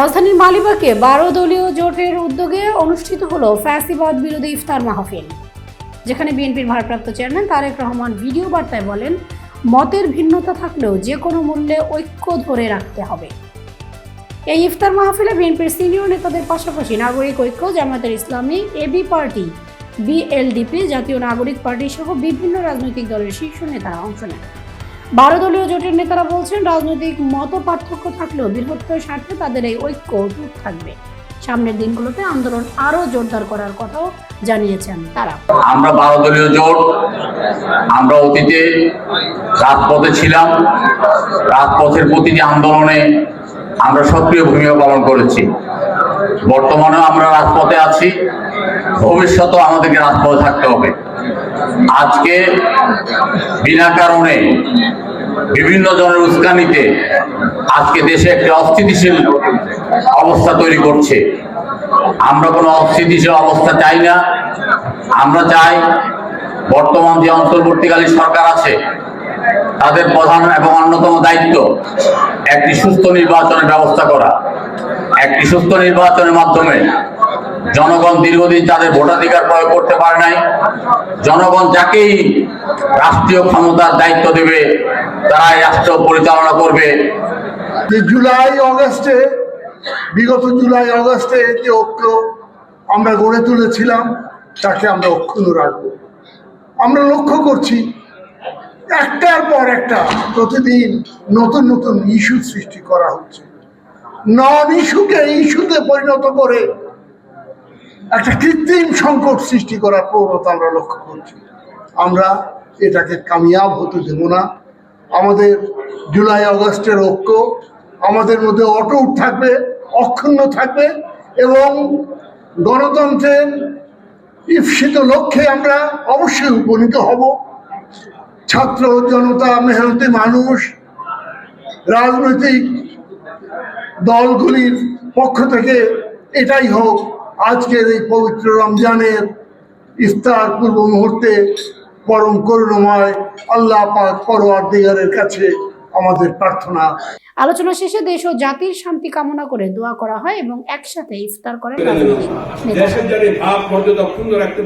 রাজধানীর মালিবাগে 12 দলীয় জোটের উদ্যোগে অনুষ্ঠিত হলো ফ্যাসিবাদ বিরোধী ইফতার মাহফিল, যেখানে বিএনপির ভারপ্রাপ্ত চেয়ারম্যান তারেক রহমান ভিডিও বার্তায় বলেন, মতের ভিন্নতা থাকলেও যে কোনো মূল্যে ঐক্য ধরে রাখতে হবে। এই ইফতার মাহফিলে বিএনপির সিনিয়র নেতাদের পাশাপাশি নাগরিক ঐক্য, জামায়াতের ইসলামী, এবি পার্টি, বিএলডিপি, জাতীয় নাগরিক পার্টি সহ বিভিন্ন রাজনৈতিক দলের শীর্ষ নেতারা অংশ নেন। 12 দলীয় জোটের নেতারা বলছেন, রাজনৈতিক মত পার্থক্য থাকলেও বৃহত্তর স্বার্থে তাদের এই ঐক্য অটুট থাকবে। সামনের দিনগুলোতে আন্দোলন আরো জোরদার করার কথাও জানিয়েছেন তারা। আমরা 12 দলীয় জোট, আমরা অতীতে রাজপথে ছিলাম। রাজপথের প্রতিটি আন্দোলনে আমরা সক্রিয় ভূমিকা পালন করেছি। বর্তমানে আমরা রাজপথে আছি, ভবিষ্যতেও আমাদেরকে রাজপথে থাকতে হবে। আজকে বিনা কারণে বিভিন্ন জনের উস্কানিতে আজকে দেশে একটি অস্থিতিশীল অবস্থা তৈরি করছে। আমরা কোনো অস্থিতিশীল অবস্থা চাই না। আমরা চাই বর্তমান যে অন্তর্বর্তীকালীন সরকার আছে তাদের প্রধান এবং অন্যতম দায়িত্ব একটি সুস্থ নির্বাচনের ব্যবস্থা করা। একটি সুস্থ নির্বাচনের মাধ্যমে জনগণ দীর্ঘদিন তাদের ভোটাধিকার প্রয়োগ করতে পারে নাই। জনগণ যাকেই রাষ্ট্রীয় ক্ষমতার দায়িত্ব দেবে তারাই রাষ্ট্র পরিচালনা করবে। বিগত জুলাই অগস্টে যে ঐক্য আমরা গড়ে তুলেছিলাম তাকে আমরা অক্ষুণ্ণ রাখবো। আমরা লক্ষ্য করছি একটার পর একটা প্রতিদিন নতুন নতুন ইস্যু সৃষ্টি করা হচ্ছে। নন ইস্যুকে ইস্যুতে পরিণত করে একটা কৃত্রিম সংকট সৃষ্টি করার প্রবণতা আমরা লক্ষ্য করছি। আমরা এটাকে কামিয়াব হতে দেব না। আমাদের জুলাই আগস্টের ঐক্য আমাদের মধ্যে অটুট থাকবে, অক্ষুণ্ণ থাকবে এবং গণতন্ত্রের ঈপ্সিত লক্ষ্যে আমরা অবশ্যই উপনীত হব। ছাত্র জনতা, মেহনতি মানুষ, রাজনৈতিক দলগুলির পক্ষ থেকে এটাই হোক আজকের এই পবিত্র রমজানের ইফতার পূর্ব মুহূর্তে পরম করুণাময় আল্লাহ পাক পরওয়ারদিগারের কাছে আমাদের প্রার্থনা। আলোচনা শেষে দেশ ও জাতির শান্তি কামনা করে দোয়া করা হয় এবং একসাথে ইফতার করেন রাজনৈতিক নেতারা।